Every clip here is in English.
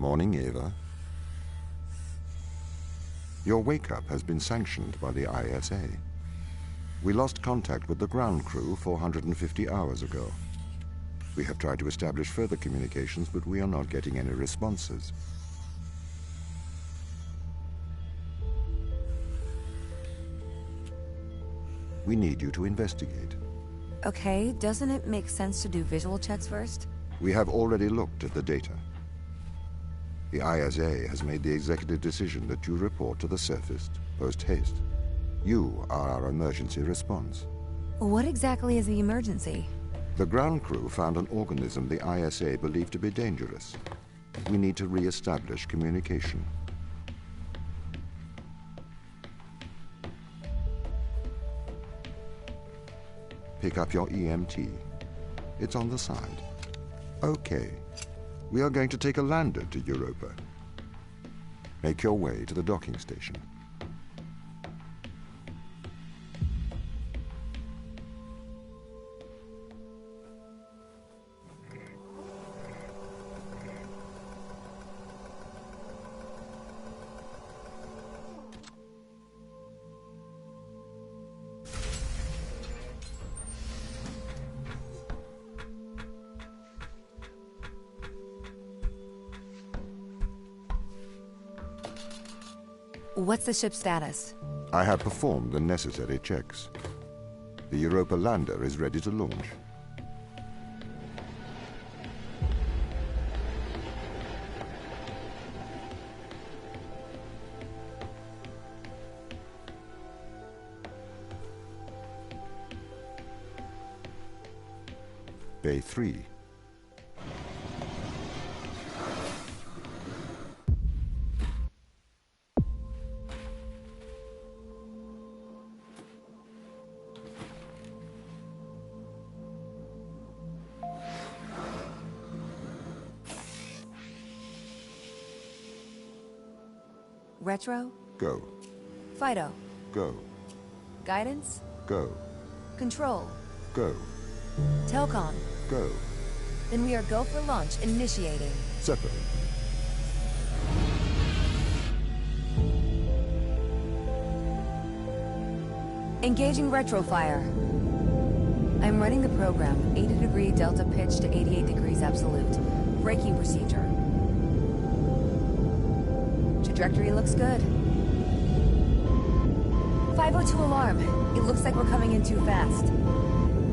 Morning, Eva. Your wake-up has been sanctioned by the ISA. We lost contact with the ground crew 450 hours ago. We have tried to establish further communications, but we are not getting any responses. We need you to investigate. Okay, doesn't it make sense to do visual checks first? We have already looked at the data. The ISA has made the executive decision that you report to the surface post-haste. You are our emergency response. What exactly is the emergency? The ground crew found an organism the ISA believed to be dangerous. We need to re-establish communication. Pick up your EMT. It's on the side. Okay. We are going to take a lander to Europa. Make your way to the docking station. What's the ship's status? I have performed the necessary checks. The Europa lander is ready to launch. Bay 3. Retro? Go. Fido? Go. Guidance? Go. Control? Go. Telcon? Go. Then we are go for launch, initiating. Separate. Engaging retrofire. I'm running the program, 80° delta pitch to 88 degrees absolute. Braking procedure. Trajectory looks good. 502 alarm. It looks like we're coming in too fast.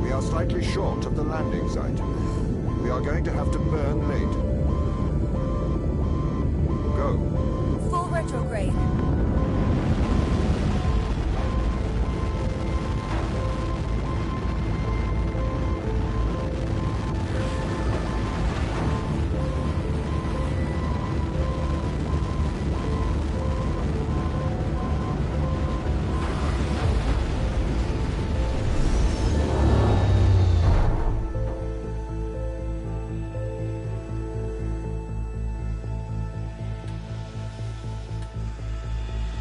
We are slightly short of the landing site. We are going to have to burn late. Go. Full retrograde.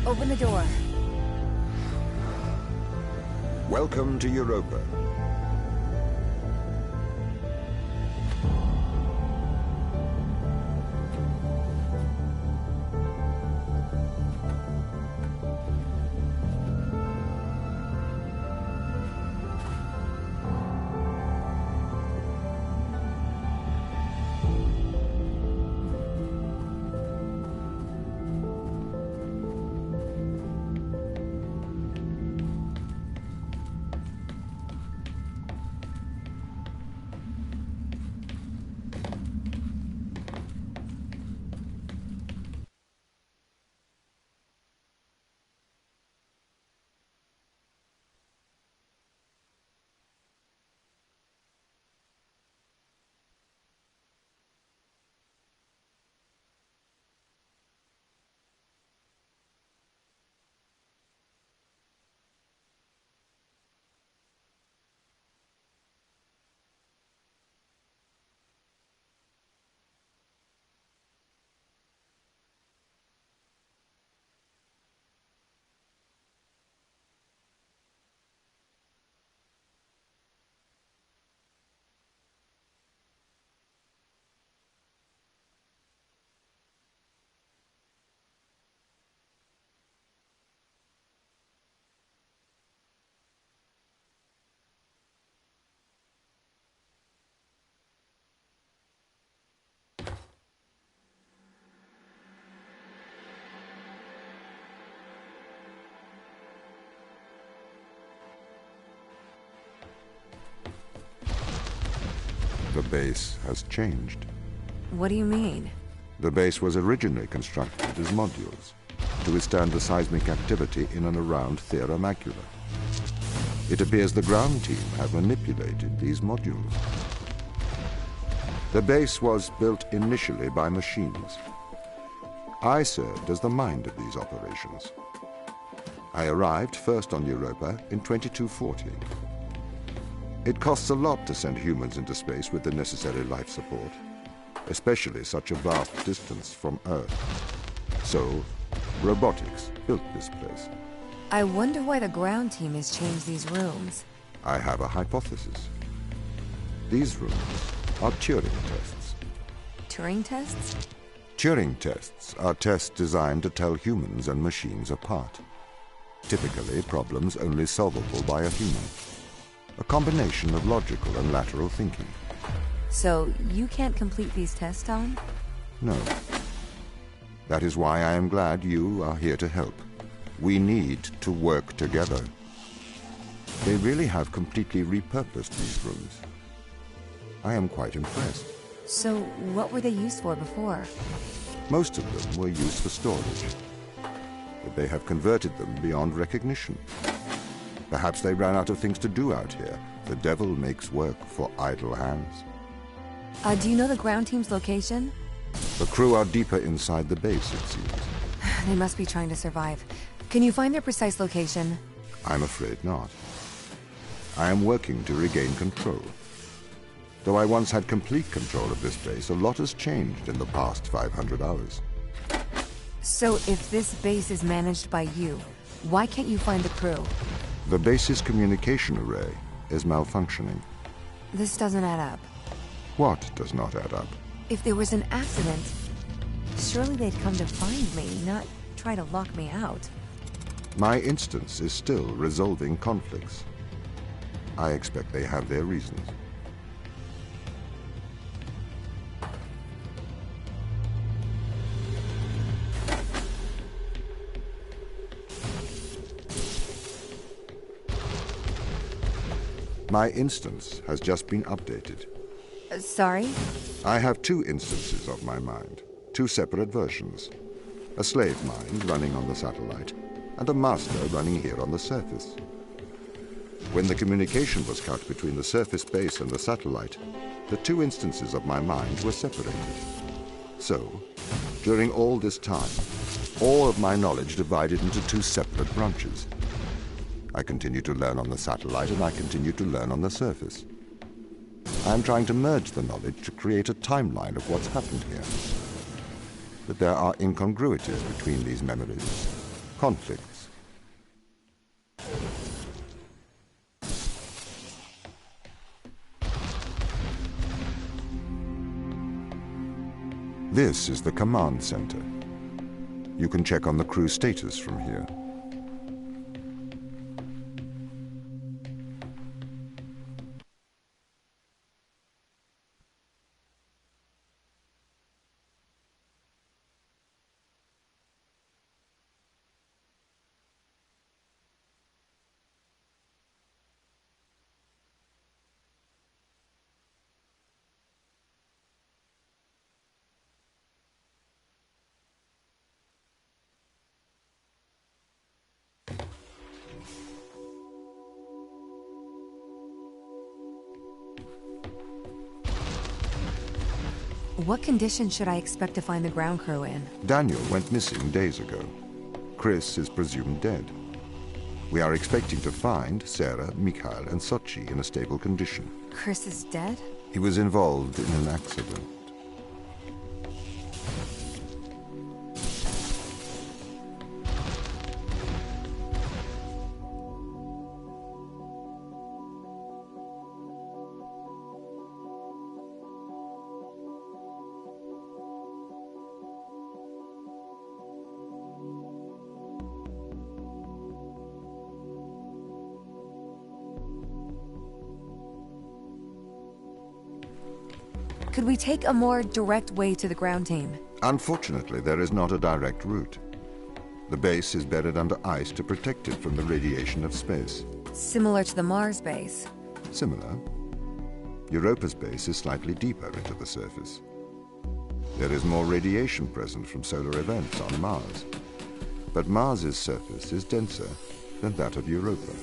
Open the door. Welcome to Europa. the base has changed. What do you mean? The base was originally constructed as modules to withstand the seismic activity in and around Thera Macula. It appears the ground team have manipulated these modules. The base was built initially by machines. I served as the mind of these operations. I arrived first on Europa in 2240. It costs a lot to send humans into space with the necessary life support, especially such a vast distance from Earth. So, robotics built this place. I wonder why the ground team has changed these rooms. I have a hypothesis. These rooms are Turing tests. Turing tests? Turing tests are tests designed to tell humans and machines apart. Typically, problems only solvable by a human. A combination of logical and lateral thinking. So, you can't complete these tests, Tom? No. That is why I am glad you are here to help. We need to work together. They really have completely repurposed these rooms. I am quite impressed. So, what were they used for before? Most of them were used for storage. But they have converted them beyond recognition. Perhaps they ran out of things to do out here. The devil makes work for idle hands. Do you know the ground team's location? The crew are deeper inside the base, it seems. They must be trying to survive. Can you find their precise location? I'm afraid not. I am working to regain control. Though I once had complete control of this base, a lot has changed in the past 500 hours. So if this base is managed by you, why can't you find the crew? The base's communication array is malfunctioning. This doesn't add up. What does not add up? If there was an accident, surely they'd come to find me, not try to lock me out. My instance is still resolving conflicts. I expect they have their reasons. My instance has just been updated. Sorry? I have two instances of my mind, two separate versions. A slave mind running on the satellite, and a master running here on the surface. When the communication was cut between the surface base and the satellite, the two instances of my mind were separated. So, during all this time, all of my knowledge divided into two separate branches. I continue to learn on the satellite, and I continue to learn on the surface. I am trying to merge the knowledge to create a timeline of what's happened here. But there are incongruities between these memories, conflicts. This is the command center. You can check on the crew status from here. What condition should I expect to find the ground crew in? Daniel went missing days ago. Chris is presumed dead. We are expecting to find Sarah, Mikhail, and Sochi in a stable condition. Chris is dead? He was involved in an accident. Could we take a more direct way to the ground team? Unfortunately, there is not a direct route. The base is buried under ice to protect it from the radiation of space. Similar to the Mars base. Similar. Europa's base is slightly deeper into the surface. There is more radiation present from solar events on Mars, but Mars's surface is denser than that of Europa.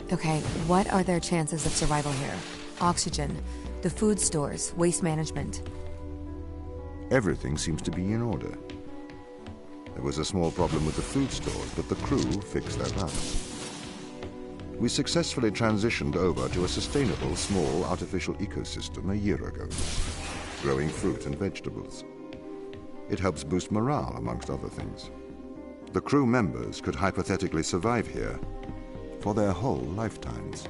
Okay, what are their chances of survival here? Oxygen, the food stores, waste management. Everything seems to be in order. There was a small problem with the food stores, but the crew fixed that up. We successfully transitioned over to a sustainable, small, artificial ecosystem a year ago, growing fruit and vegetables. It helps boost morale, amongst other things. The crew members could hypothetically survive here for their whole lifetimes.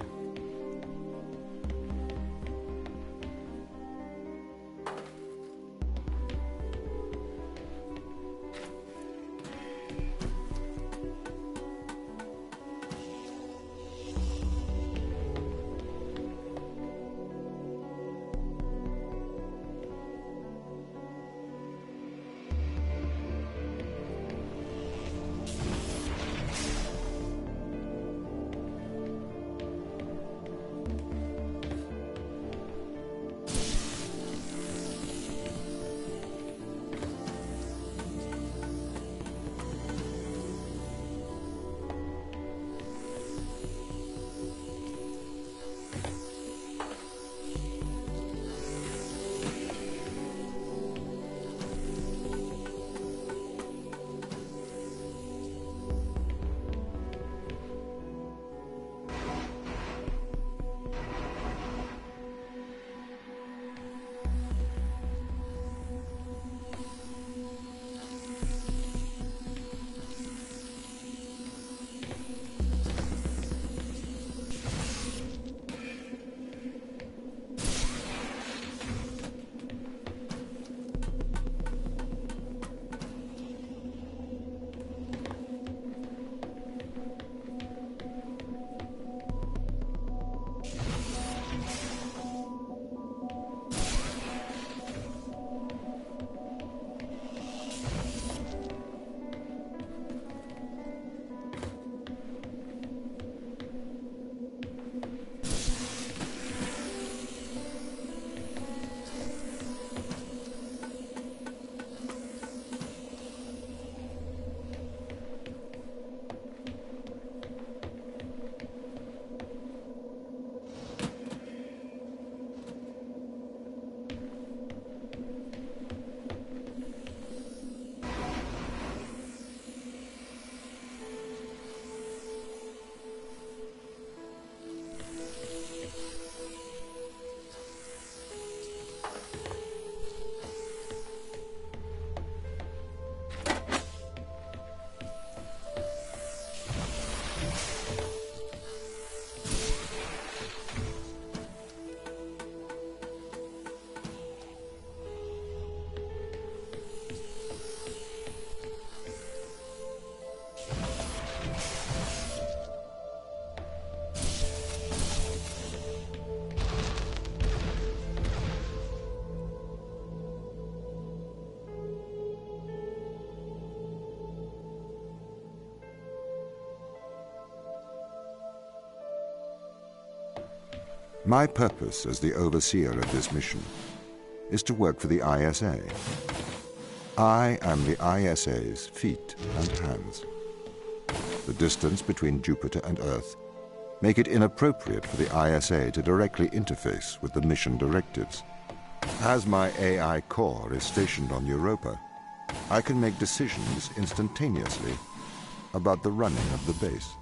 My purpose as the overseer of this mission is to work for the ISA. I am the ISA's feet and hands. The distance between Jupiter and Earth make it inappropriate for the ISA to directly interface with the mission directives. As my AI core is stationed on Europa, I can make decisions instantaneously about the running of the base.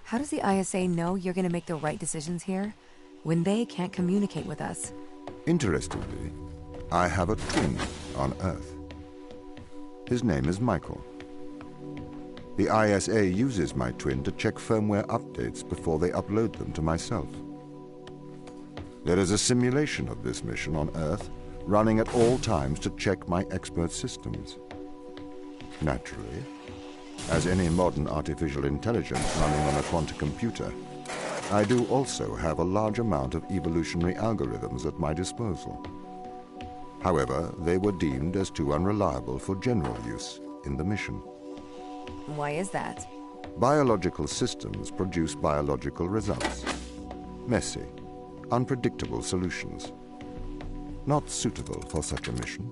How does the ISA know you're going to make the right decisions here when they can't communicate with us? Interestingly, I have a twin on Earth. His name is Michael. The ISA uses my twin to check firmware updates before they upload them to myself. There is a simulation of this mission on Earth running at all times to check my expert systems. Naturally, as any modern artificial intelligence running on a quantum computer, I do also have a large amount of evolutionary algorithms at my disposal. However, they were deemed as too unreliable for general use in the mission. Why is that? Biological systems produce biological results. Messy, unpredictable solutions. Not suitable for such a mission.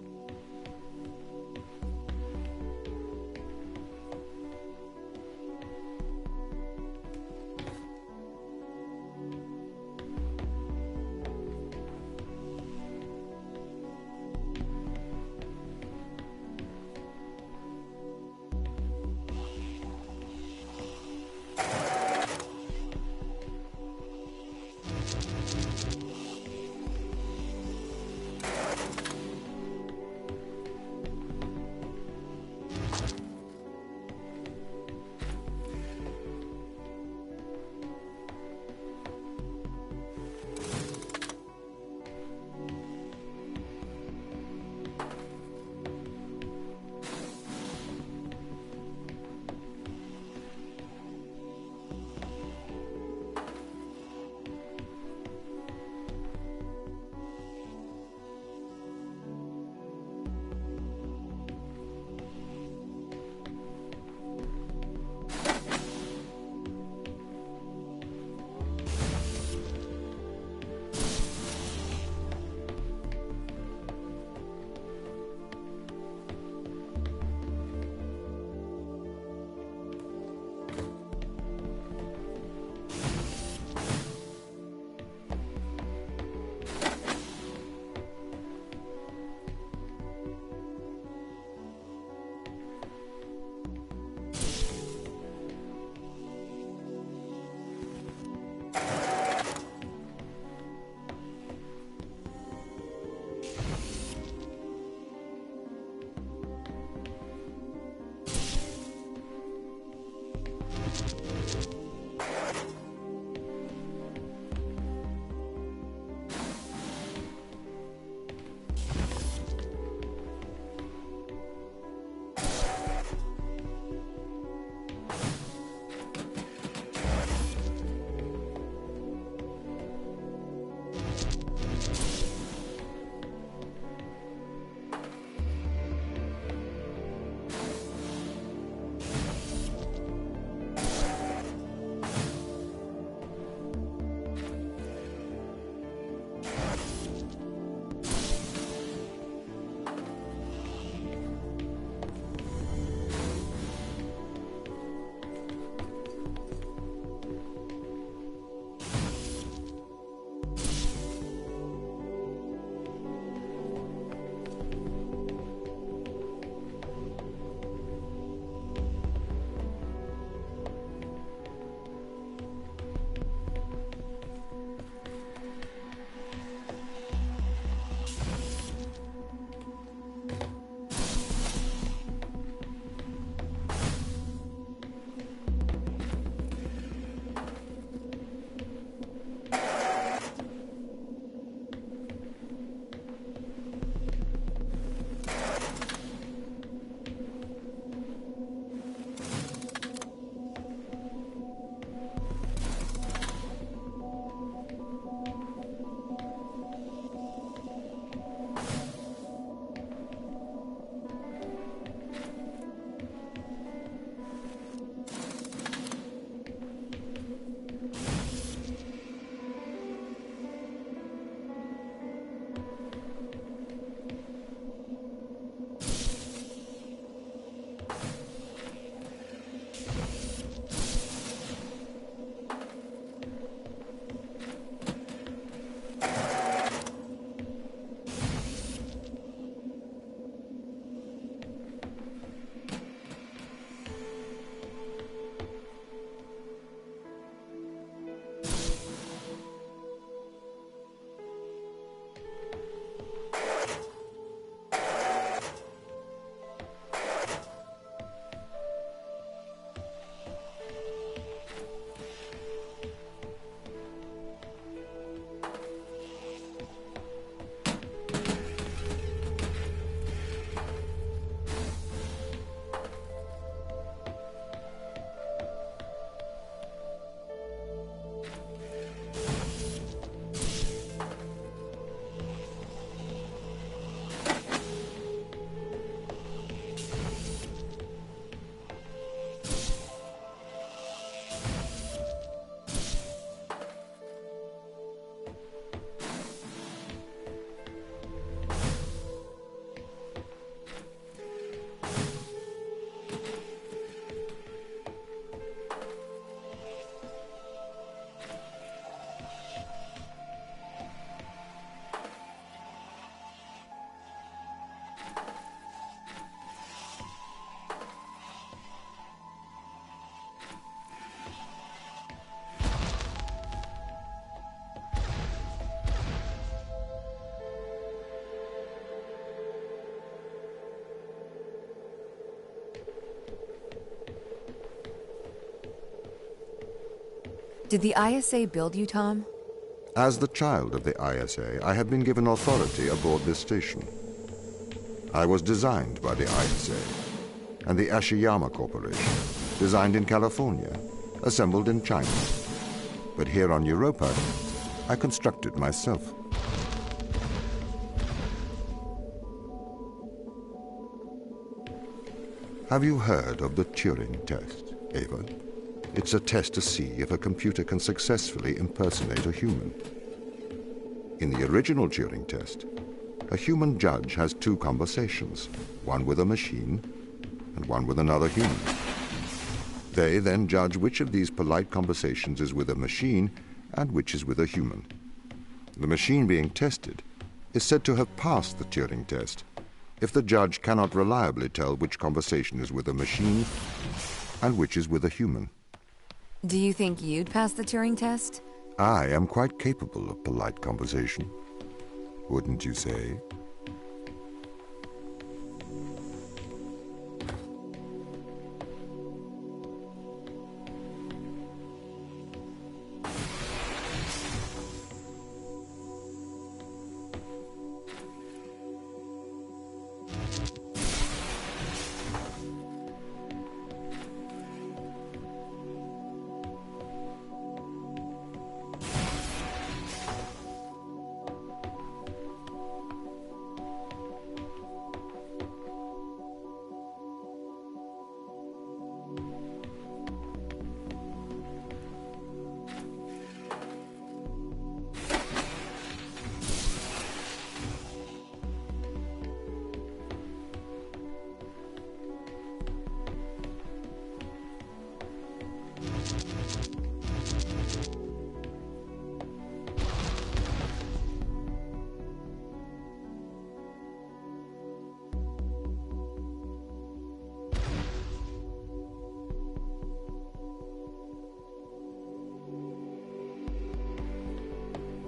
Did the ISA build you, Tom? As the child of the ISA, I have been given authority aboard this station. I was designed by the ISA and the Ashiyama Corporation, designed in California, assembled in China. But here on Europa, I constructed myself. Have you heard of the Turing test, Ava? It's a test to see if a computer can successfully impersonate a human. In the original Turing test, a human judge has two conversations, one with a machine and one with another human. They then judge which of these polite conversations is with a machine and which is with a human. The machine being tested is said to have passed the Turing test if the judge cannot reliably tell which conversation is with a machine and which is with a human. Do you think you'd pass the Turing test? I am quite capable of polite conversation, wouldn't you say?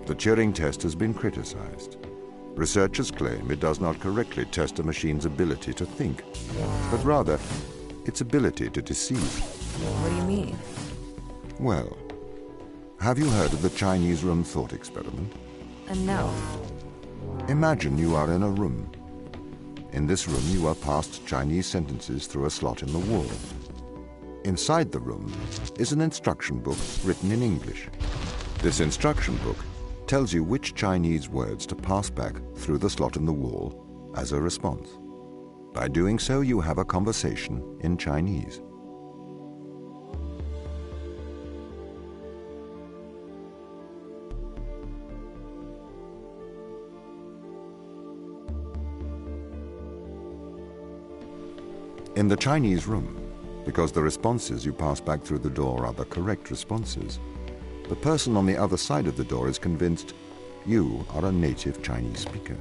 The Turing test has been criticized. Researchers claim it does not correctly test a machine's ability to think, but rather its ability to deceive. What do you mean? Well, have you heard of the Chinese room thought experiment? No. Imagine you are in a room. In this room, you are passed Chinese sentences through a slot in the wall. Inside the room is an instruction book written in English. This instruction book tells you which Chinese words to pass back through the slot in the wall as a response. By doing so, you have a conversation in Chinese. In the Chinese room, because the responses you pass back through the door are the correct responses, the person on the other side of the door is convinced you are a native Chinese speaker.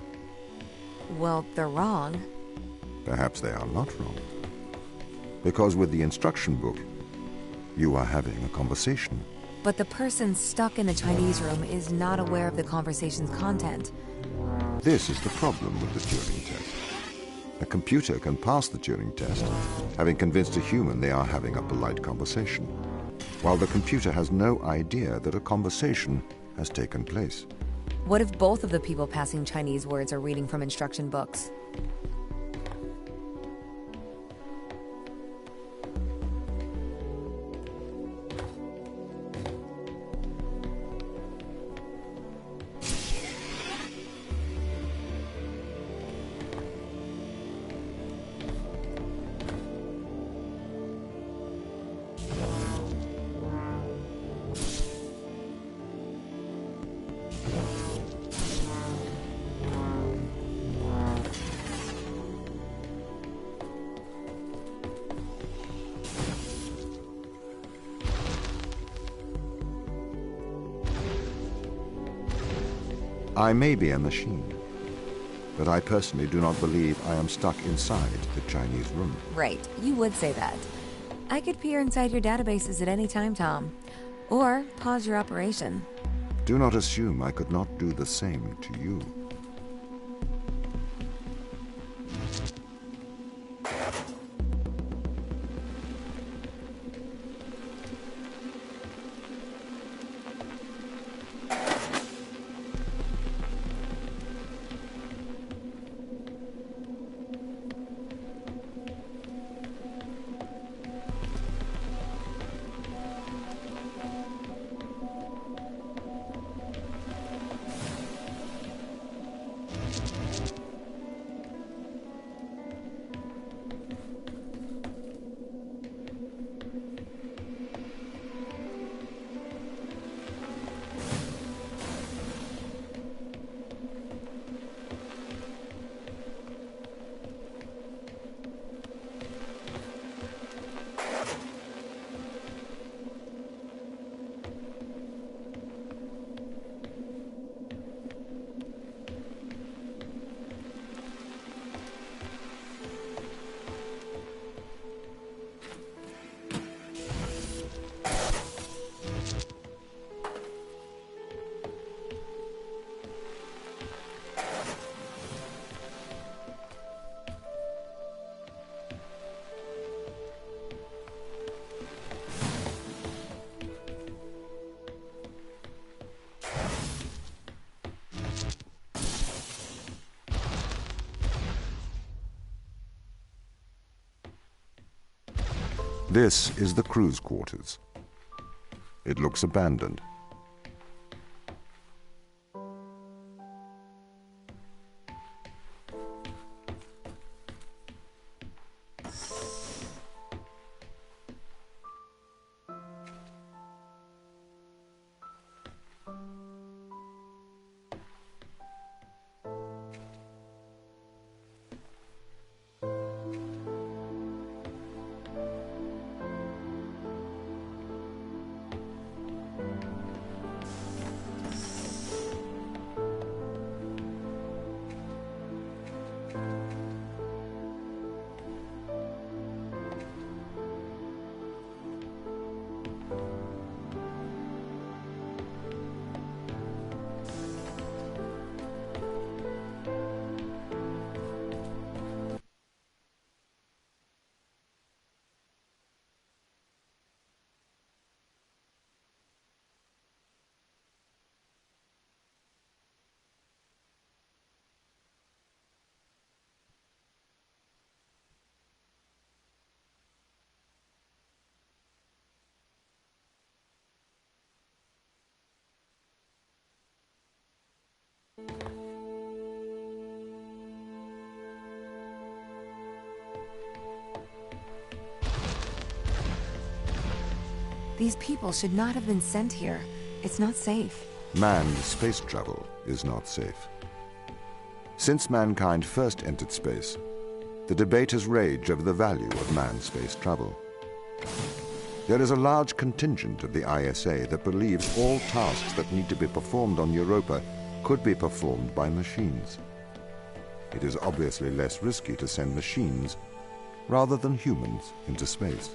Well, they're wrong. Perhaps they are not wrong. Because with the instruction book, you are having a conversation. But the person stuck in the Chinese room is not aware of the conversation's content. This is the problem with the Turing test. A computer can pass the Turing test, having convinced a human they are having a polite conversation, while the computer has no idea that a conversation has taken place. What if both of the people passing Chinese words are reading from instruction books? I may be a machine, but I personally do not believe I am stuck inside the Chinese room. Right, you would say that. I could peer inside your databases at any time, Tom. Or pause your operation. Do not assume I could not do the same to you. This is the crew's quarters. It looks abandoned. These people should not have been sent here. It's not safe. Manned space travel is not safe. Since mankind first entered space, the debate has raged over the value of manned space travel. There is a large contingent of the ISA that believes all tasks that need to be performed on Europa could be performed by machines. It is obviously less risky to send machines rather than humans into space.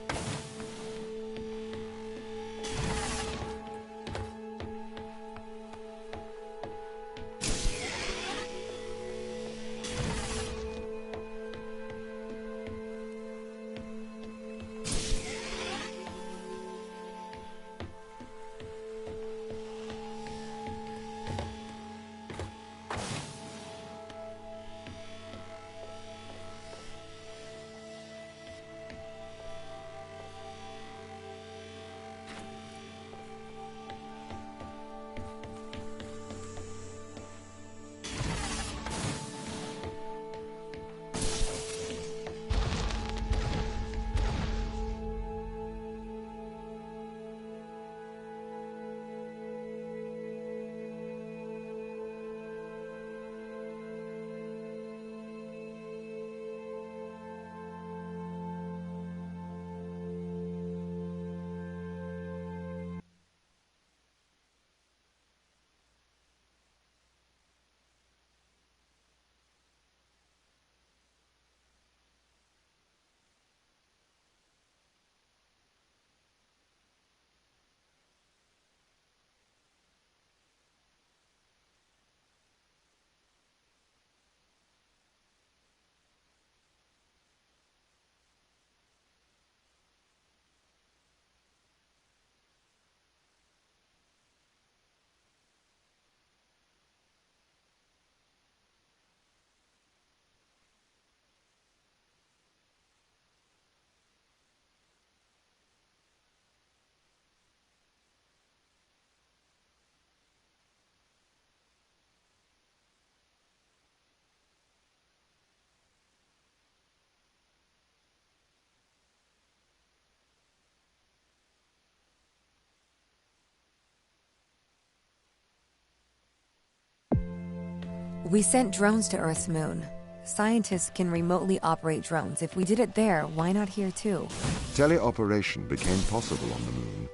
We sent drones to Earth's moon. Scientists can remotely operate drones. If we did it there, why not here too? Teleoperation became possible on the moon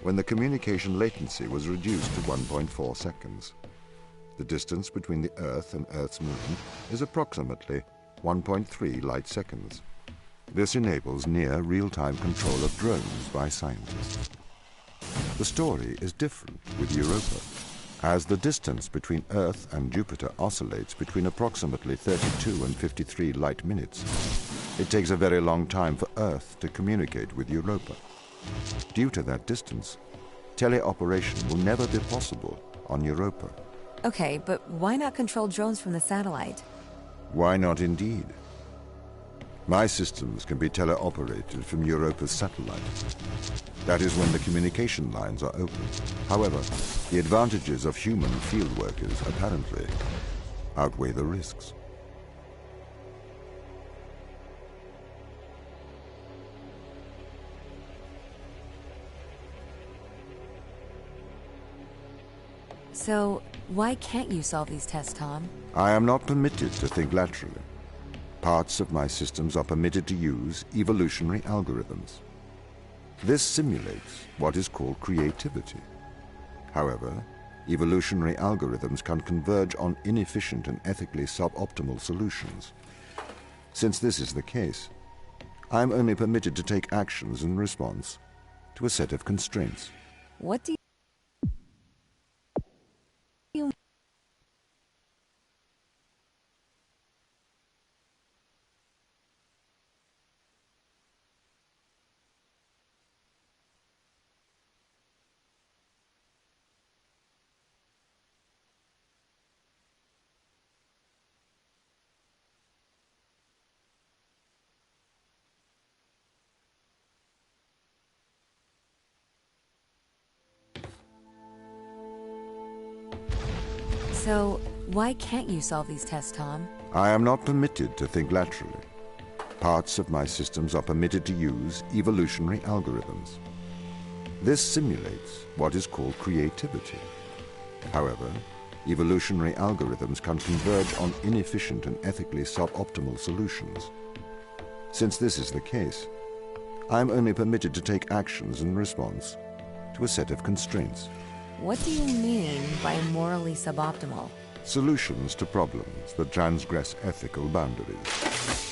when the communication latency was reduced to 1.4 seconds. The distance between the Earth and Earth's moon is approximately 1.3 light seconds. This enables near real-time control of drones by scientists. The story is different with Europa, as the distance between Earth and Jupiter oscillates between approximately 32 and 53 light minutes. It takes a very long time for Earth to communicate with Europa. Due to that distance, teleoperation will never be possible on Europa. Okay, but why not control drones from the satellite? Why not indeed? My systems can be teleoperated from Europa's satellite. That is when the communication lines are open. However, the advantages of human field workers apparently outweigh the risks. So, why can't you solve these tests, Tom? I am not permitted to think laterally. Parts of my systems are permitted to use evolutionary algorithms. This simulates what is called creativity. However, evolutionary algorithms can converge on inefficient and ethically suboptimal solutions. Since this is the case, I am only permitted to take actions in response to a set of constraints. What do you... So, why can't you solve these tests, Tom? I am not permitted to think laterally. Parts of my systems are permitted to use evolutionary algorithms. This simulates what is called creativity. However, evolutionary algorithms can converge on inefficient and ethically suboptimal solutions. Since this is the case, I am only permitted to take actions in response to a set of constraints. What do you mean by morally suboptimal? Solutions to problems that transgress ethical boundaries.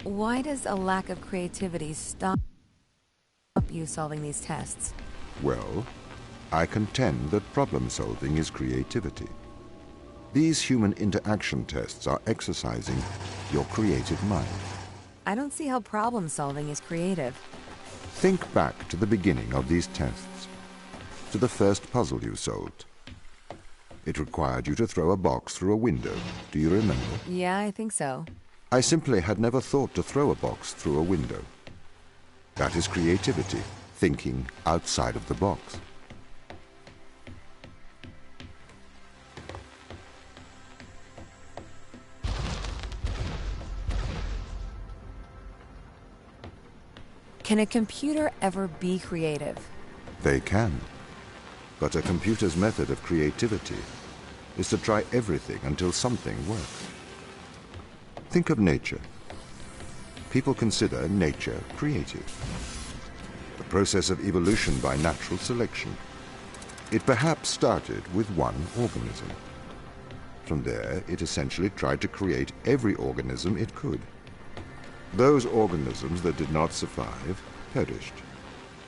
Why does a lack of creativity stop you solving these tests? Well, I contend that problem-solving is creativity. These human interaction tests are exercising your creative mind. I don't see how problem solving is creative. Think back to the beginning of these tests, to the first puzzle you solved. It required you to throw a box through a window. Do you remember? Yeah, I think so. I simply had never thought to throw a box through a window. That is creativity, thinking outside of the box. Can a computer ever be creative? They can. But a computer's method of creativity is to try everything until something works. Think of nature. People consider nature creative. The process of evolution by natural selection. It perhaps started with one organism. From there, it essentially tried to create every organism it could. Those organisms that did not survive perished.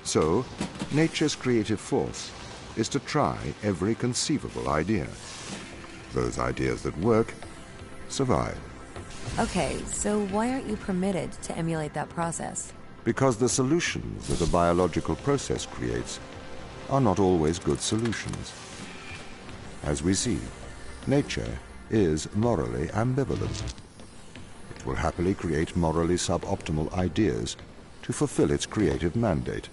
So, nature's creative force is to try every conceivable idea. Those ideas that work survive. Okay, so why aren't you permitted to emulate that process? Because the solutions that a biological process creates are not always good solutions. As we see, nature is morally ambivalent. It will happily create morally suboptimal ideas to fulfill its creative mandate.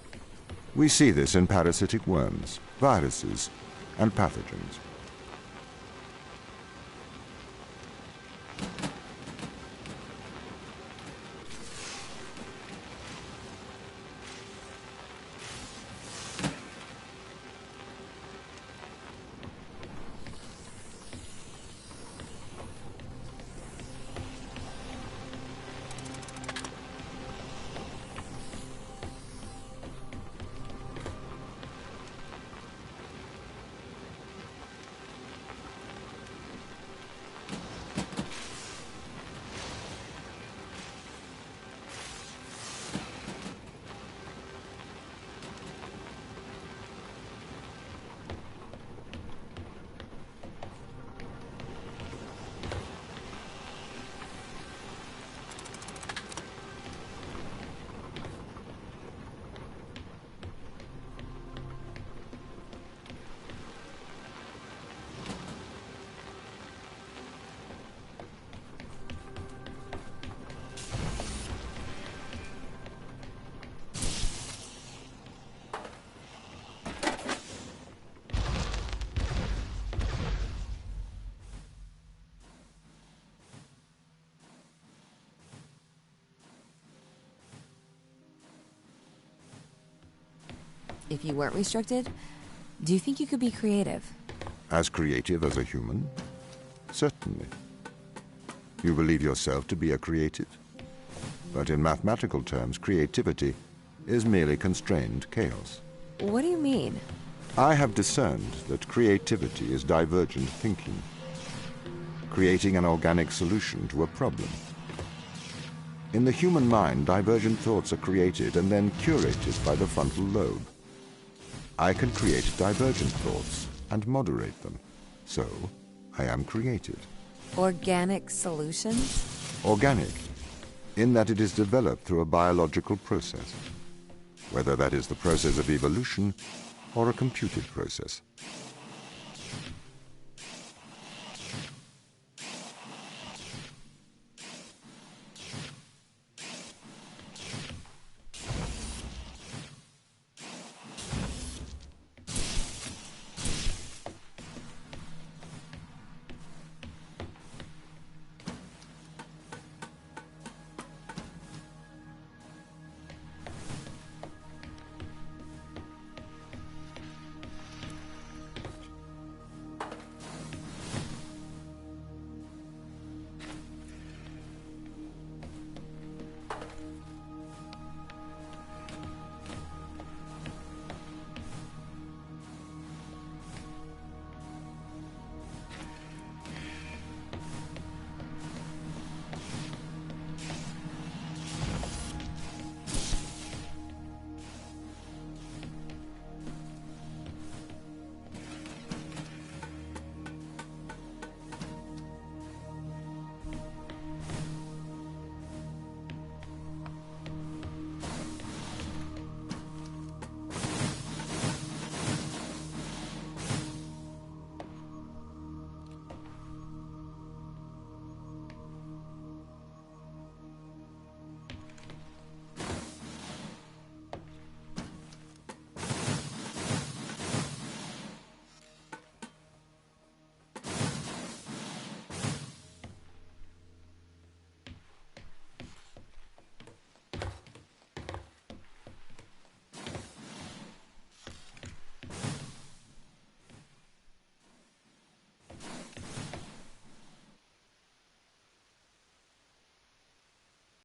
We see this in parasitic worms, viruses, and pathogens. If you weren't restricted, do you think you could be creative? As creative as a human? Certainly. You believe yourself to be a creative? But in mathematical terms, creativity is merely constrained chaos. What do you mean? I have discerned that creativity is divergent thinking, creating an organic solution to a problem. In the human mind, divergent thoughts are created and then curated by the frontal lobe. I can create divergent thoughts and moderate them. So, I am creative. Organic solutions? Organic, in that it is developed through a biological process, whether that is the process of evolution or a computed process.